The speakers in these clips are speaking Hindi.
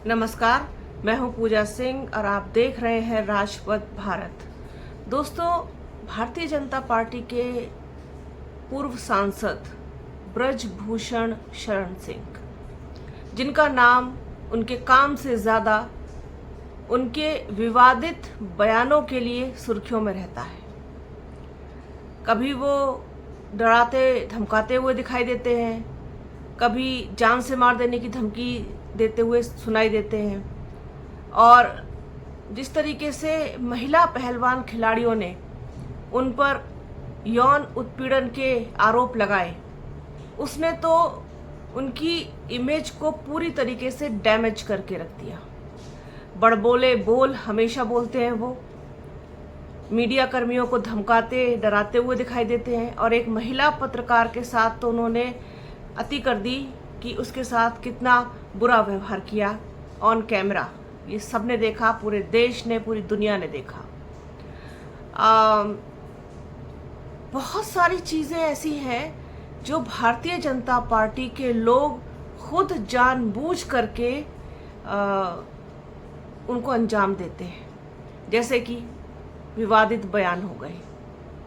नमस्कार, मैं हूं पूजा सिंह और आप देख रहे हैं राजपथ भारत। दोस्तों, भारतीय जनता पार्टी के पूर्व सांसद ब्रजभूषण शरण सिंह, जिनका नाम उनके काम से ज़्यादा उनके विवादित बयानों के लिए सुर्खियों में रहता है। कभी वो डराते धमकाते हुए दिखाई देते हैं, कभी जान से मार देने की धमकी देते हुए सुनाई देते हैं। और जिस तरीके से महिला पहलवान खिलाड़ियों ने उन पर यौन उत्पीड़न के आरोप लगाए, उसने तो उनकी इमेज को पूरी तरीके से डैमेज करके रख दिया। बड़बोले बोल हमेशा बोलते हैं वो, मीडिया कर्मियों को धमकाते डराते हुए दिखाई देते हैं। और एक महिला पत्रकार के साथ तो उन्होंने अति कर दी कि उसके साथ कितना बुरा व्यवहार किया ऑन कैमरा। ये सबने देखा, पूरे देश ने, पूरी दुनिया ने देखा। बहुत सारी चीज़ें ऐसी हैं जो भारतीय जनता पार्टी के लोग खुद जानबूझ करके उनको अंजाम देते हैं। जैसे कि विवादित बयान हो गए,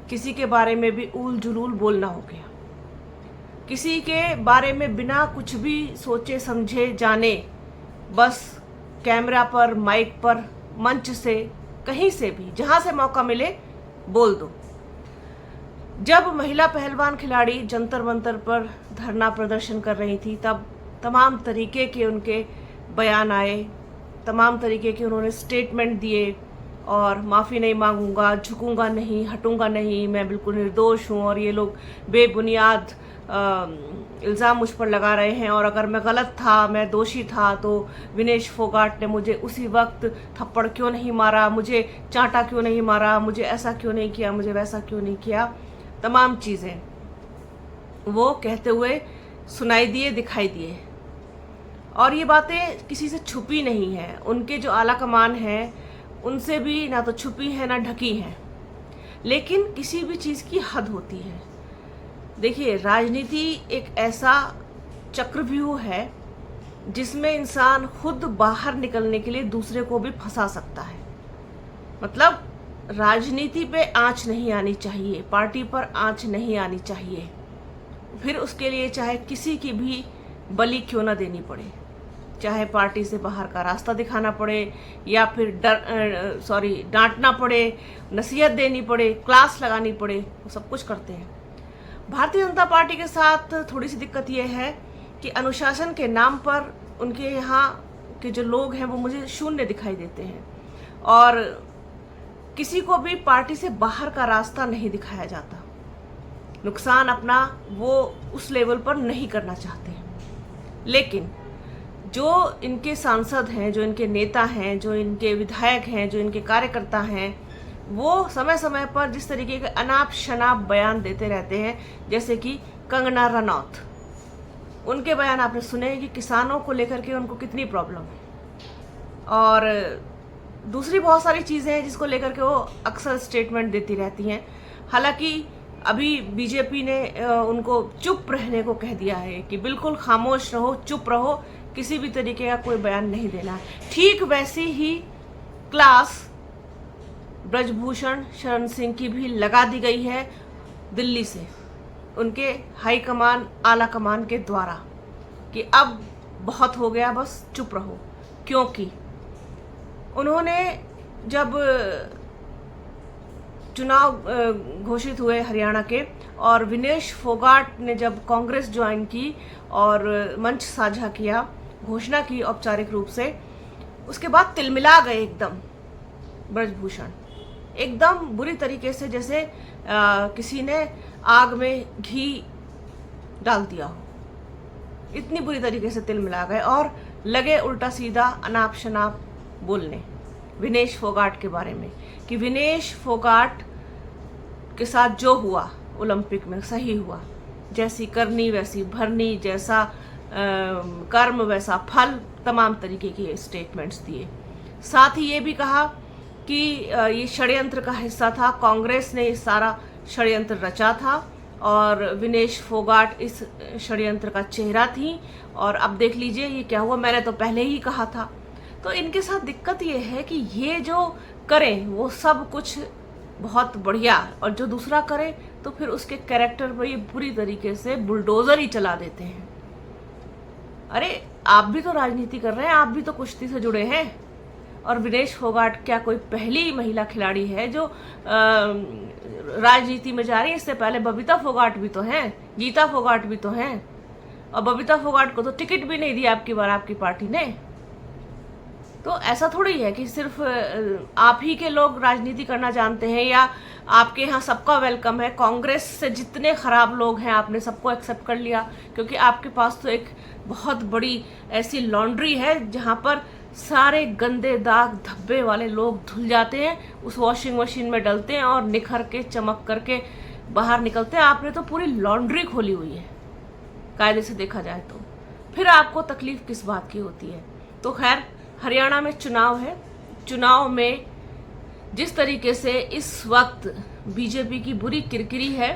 किसी के बारे में भी ऊल जुलूल बोलना हो गया, किसी के बारे में बिना कुछ भी सोचे समझे जाने बस कैमरा पर, माइक पर, मंच से, कहीं से भी जहां से मौका मिले बोल दो। जब महिला पहलवान खिलाड़ी जंतर मंतर पर धरना प्रदर्शन कर रही थी, तब तमाम तरीके के उनके बयान आए, तमाम तरीके के उन्होंने स्टेटमेंट दिए और माफ़ी नहीं मांगूंगा, झुकूंगा नहीं, हटूंगा नहीं, मैं बिल्कुल निर्दोष हूँ और ये लोग बेबुनियाद इल्ज़ाम मुझ पर लगा रहे हैं। और अगर मैं गलत था, मैं दोषी था, तो विनेश फोगाट ने मुझे उसी वक्त थप्पड़ क्यों नहीं मारा, मुझे चांटा क्यों नहीं मारा, मुझे ऐसा क्यों नहीं किया, मुझे वैसा क्यों नहीं किया। तमाम चीज़ें वो कहते हुए सुनाई दिए, दिखाई दिए। और ये बातें किसी से छुपी नहीं हैं। उनके जो आला कमान है उनसे भी ना तो छुपी है ना ढकी है। लेकिन किसी भी चीज़ की हद होती है। देखिए, राजनीति एक ऐसा चक्रव्यूह है जिसमें इंसान खुद बाहर निकलने के लिए दूसरे को भी फंसा सकता है। मतलब राजनीति पे आंच नहीं आनी चाहिए, पार्टी पर आंच नहीं आनी चाहिए, फिर उसके लिए चाहे किसी की भी बलि क्यों ना देनी पड़े, चाहे पार्टी से बाहर का रास्ता दिखाना पड़े या फिर डांटना पड़े, नसीहत देनी पड़े, क्लास लगानी पड़े, वो सब कुछ करते हैं। भारतीय जनता पार्टी के साथ थोड़ी सी दिक्कत यह है कि अनुशासन के नाम पर उनके यहाँ के जो लोग हैं वो मुझे शून्य दिखाई देते हैं और किसी को भी पार्टी से बाहर का रास्ता नहीं दिखाया जाता। नुकसान अपना वो उस लेवल पर नहीं करना चाहते हैं। लेकिन जो इनके सांसद हैं, जो इनके नेता हैं, जो इनके विधायक हैं, जो इनके कार्यकर्ता हैं, वो समय समय पर जिस तरीके के अनाप शनाप बयान देते रहते हैं, जैसे कि कंगना रनौत, उनके बयान आपने सुने कि किसानों को लेकर के उनको कितनी प्रॉब्लम है। और दूसरी बहुत सारी चीज़ें हैं जिसको लेकर के वो अक्सर स्टेटमेंट देती रहती हैं। हालांकि अभी बीजेपी ने उनको चुप रहने को कह दिया है कि बिल्कुल खामोश रहो, चुप रहो, किसी भी तरीके का कोई बयान नहीं देना है। ठीक वैसी ही क्लास ब्रजभूषण शरण सिंह की भी लगा दी गई है दिल्ली से, उनके हाई कमान, आला कमान के द्वारा, कि अब बहुत हो गया, बस चुप रहो। क्योंकि उन्होंने जब चुनाव घोषित हुए हरियाणा के और विनेश फोगाट ने जब कांग्रेस ज्वाइन की और मंच साझा किया, घोषणा की औपचारिक रूप से, उसके बाद तिलमिला गए एकदम ब्रजभूषण, एकदम बुरी तरीके से, जैसे किसी ने आग में घी डाल दिया हो, इतनी बुरी तरीके से तिलमिला गए और लगे उल्टा सीधा अनाप शनाप बोलने विनेश फोगाट के बारे में कि विनेश फोगाट के साथ जो हुआ ओलंपिक में सही हुआ, जैसी करनी वैसी भरनी, जैसा कर्म वैसा फल, तमाम तरीके के स्टेटमेंट्स दिए। साथ ही ये भी कहा कि ये षड्यंत्र का हिस्सा था, कांग्रेस ने ये सारा षड्यंत्र रचा था और विनेश फोगाट इस षड्यंत्र का चेहरा थी। और अब देख लीजिए ये क्या हुआ, मैंने तो पहले ही कहा था तो इनके साथ दिक्कत ये है कि ये जो करें वो सब कुछ बहुत बढ़िया, और जो दूसरा करे तो फिर उसके कैरेक्टर पर ये बुरी तरीके से बुलडोजर ही चला देते हैं। अरे आप भी तो राजनीति कर रहे हैं, आप भी तो कुश्ती से जुड़े हैं। और विनेश फोगाट क्या कोई पहली महिला खिलाड़ी है जो राजनीति में जा रही है? इससे पहले बबीता फोगाट भी तो हैं, गीता फोगाट भी तो हैं, और बबीता फोगाट को तो टिकट भी नहीं दिया आपकी बार आपकी पार्टी ने। तो ऐसा थोड़ी है कि सिर्फ आप ही के लोग राजनीति करना जानते हैं या आपके यहाँ सबका वेलकम है। कांग्रेस से जितने खराब लोग हैं आपने सबको एक्सेप्ट कर लिया, क्योंकि आपके पास तो एक बहुत बड़ी ऐसी लॉन्ड्री है जहाँ पर सारे गंदे दाग धब्बे वाले लोग धुल जाते हैं, उस वॉशिंग मशीन में डलते हैं और निखर के चमक करके बाहर निकलते हैं। आपने तो पूरी लॉन्ड्री खोली हुई है कायदे से देखा जाए तो, फिर आपको तकलीफ किस बात की होती है? तो खैर, हरियाणा में चुनाव है। चुनाव में जिस तरीके से इस वक्त बीजेपी की बुरी किरकिरी है,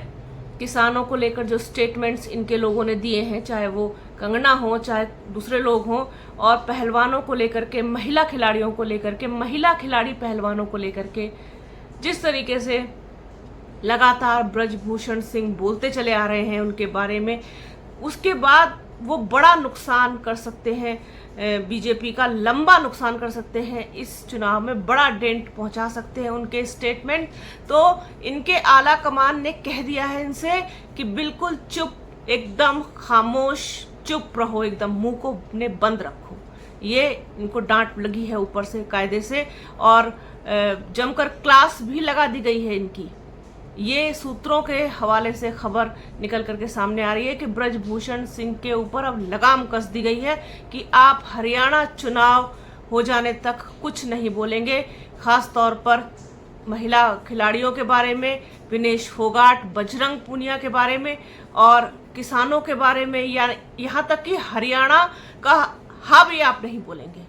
किसानों को लेकर जो स्टेटमेंट्स इनके लोगों ने दिए हैं, चाहे वो कंगना हो चाहे दूसरे लोग हों, और पहलवानों को लेकर के, महिला खिलाड़ियों को लेकर के, महिला खिलाड़ी पहलवानों को लेकर के जिस तरीके से लगातार ब्रजभूषण सिंह बोलते चले आ रहे हैं उनके बारे में, उसके बाद वो बड़ा नुकसान कर सकते हैं, बीजेपी का लंबा नुकसान कर सकते हैं, इस चुनाव में बड़ा डेंट पहुंचा सकते हैं उनके स्टेटमेंट। तो इनके आला कमान ने कह दिया है इनसे कि बिल्कुल चुप, एकदम खामोश, चुप रहो, एकदम मुंह को अपने बंद रखो। ये इनको डांट लगी है ऊपर से कायदे से, और जमकर क्लास भी लगा दी गई है इनकी। ये सूत्रों के हवाले से खबर निकल करके सामने आ रही है कि ब्रजभूषण सिंह के ऊपर अब लगाम कस दी गई है कि आप हरियाणा चुनाव हो जाने तक कुछ नहीं बोलेंगे, खास तौर पर महिला खिलाड़ियों के बारे में, विनेश फोगाट, बजरंग पूनिया के बारे में, और किसानों के बारे में, या यहाँ तक कि हरियाणा का हा भी आप नहीं बोलेंगे।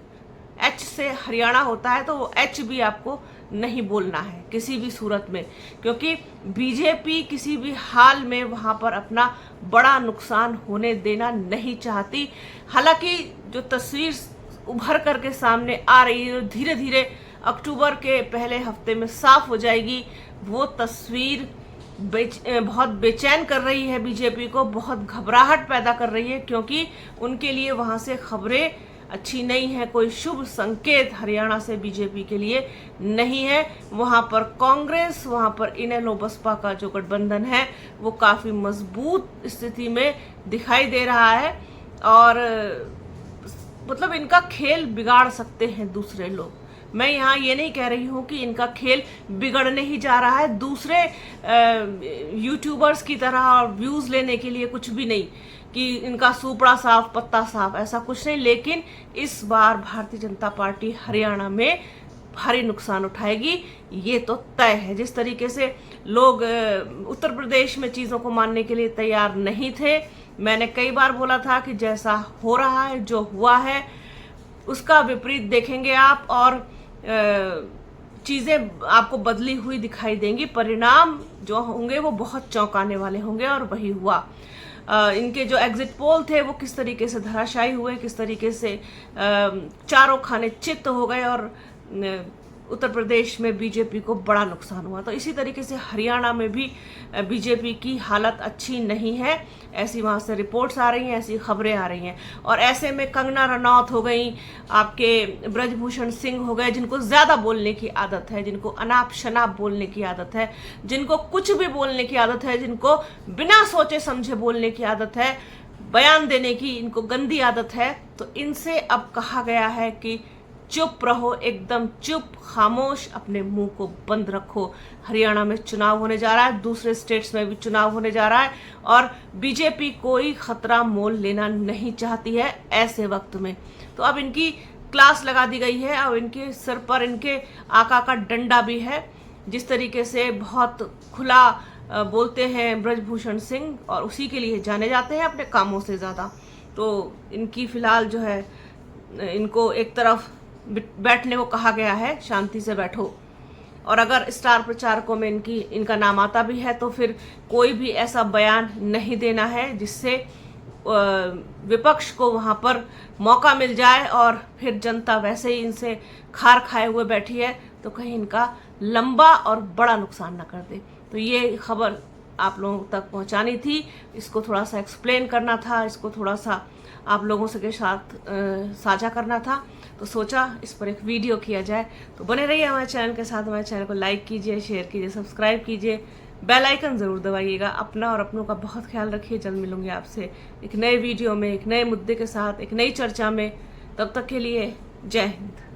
एच से हरियाणा होता है तो वो एच भी आपको नहीं बोलना है किसी भी सूरत में, क्योंकि बीजेपी किसी भी हाल में वहां पर अपना बड़ा नुकसान होने देना नहीं चाहती। हालांकि जो तस्वीर उभर करके सामने आ रही है, धीरे धीरे अक्टूबर के पहले हफ्ते में साफ हो जाएगी, वो तस्वीर बहुत बेचैन कर रही है बीजेपी को, बहुत घबराहट पैदा कर रही है, क्योंकि उनके लिए वहां से खबरें अच्छी नहीं है, कोई शुभ संकेत हरियाणा से बीजेपी के लिए नहीं है। वहां पर कांग्रेस, वहां पर इनेलो बसपा का जो गठबंधन है वो काफी मजबूत स्थिति में दिखाई दे रहा है, और मतलब इनका खेल बिगाड़ सकते हैं दूसरे लोग। मैं यहाँ ये नहीं कह रही हूँ कि इनका खेल बिगड़ने ही जा रहा है दूसरे यूट्यूबर्स की तरह, और व्यूज लेने के लिए कुछ भी नहीं कि इनका सूपड़ा साफ पत्ता साफ, ऐसा कुछ नहीं। लेकिन इस बार भारतीय जनता पार्टी हरियाणा में भारी नुकसान उठाएगी, ये तो तय है। जिस तरीके से लोग उत्तर प्रदेश में चीज़ों को मानने के लिए तैयार नहीं थे, मैंने कई बार बोला था कि जैसा हो रहा है, जो हुआ है, उसका विपरीत देखेंगे आप, और चीज़ें आपको बदली हुई दिखाई देंगी। परिणाम जो होंगे वो बहुत चौंकाने वाले होंगे, और वही हुआ। इनके जो एग्जिट पोल थे वो किस तरीके से धराशायी हुए, किस तरीके से चारों खाने चित्त हो गए, और उत्तर प्रदेश में बीजेपी को बड़ा नुकसान हुआ। तो इसी तरीके से हरियाणा में भी बीजेपी की हालत अच्छी नहीं है, ऐसी वहाँ से रिपोर्ट्स आ रही हैं, ऐसी खबरें आ रही हैं। और ऐसे में कंगना रनौत हो गई, आपके ब्रजभूषण सिंह हो गए, जिनको ज़्यादा बोलने की आदत है, जिनको अनाप शनाप बोलने की आदत है, जिनको कुछ भी बोलने की आदत है, जिनको बिना सोचे समझे बोलने की आदत है, बयान देने की इनको गंदी आदत है। तो इनसे अब कहा गया है कि चुप रहो, एकदम चुप, खामोश, अपने मुंह को बंद रखो। हरियाणा में चुनाव होने जा रहा है, दूसरे स्टेट्स में भी चुनाव होने जा रहा है, और बीजेपी कोई खतरा मोल लेना नहीं चाहती है ऐसे वक्त में। तो अब इनकी क्लास लगा दी गई है, अब इनके सर पर इनके आका का डंडा भी है। जिस तरीके से बहुत खुला बोलते हैं ब्रजभूषण सिंह, और उसी के लिए जाने जाते हैं अपने कामों से ज़्यादा। तो इनकी फ़िलहाल जो है, इनको एक तरफ बैठने को कहा गया है, शांति से बैठो। और अगर स्टार प्रचारकों में इनका नाम आता भी है तो फिर कोई भी ऐसा बयान नहीं देना है जिससे विपक्ष को वहाँ पर मौका मिल जाए और फिर जनता वैसे ही इनसे खार खाए हुए बैठी है तो कहीं इनका लंबा और बड़ा नुकसान न कर दे। तो ये खबर आप लोगों तक पहुंचानी थी, इसको थोड़ा सा एक्सप्लेन करना था, इसको थोड़ा सा आप लोगों से के साथ साझा करना था, तो सोचा इस पर एक वीडियो किया जाए। तो बने रहिए हमारे चैनल के साथ, हमारे चैनल को लाइक कीजिए, शेयर कीजिए, सब्सक्राइब कीजिए, बेल आइकन ज़रूर दबाइएगा। अपना और अपनों का बहुत ख्याल रखिए। जल्द मिलूंगी आपसे एक नए वीडियो में, एक नए मुद्दे के साथ, एक नई चर्चा में। तब तक के लिए जय हिंद।